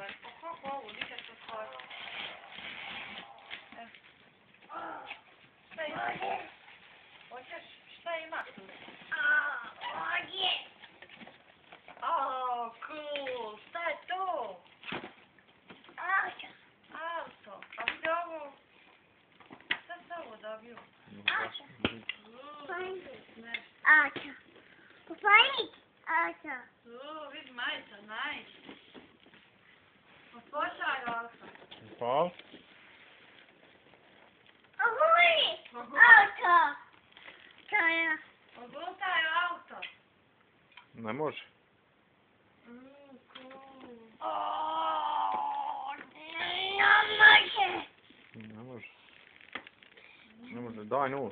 Kako ovo, vidite to stvar. Šta ima? Hoćeš? Šta ima tu? Ovdje. Cool. Šta je to? Auto. Auto. A vidi ovo? Šta se ovo dobio? Auto. Nešto. Auto. Kupajnik. Auto. Vidi majica, nice. Otvošaj auto. Pal? Oguli. Auto. To je. Ogultaj auto. Ne može. Cool. Ne može. Ne može. Ne može. Daj nul.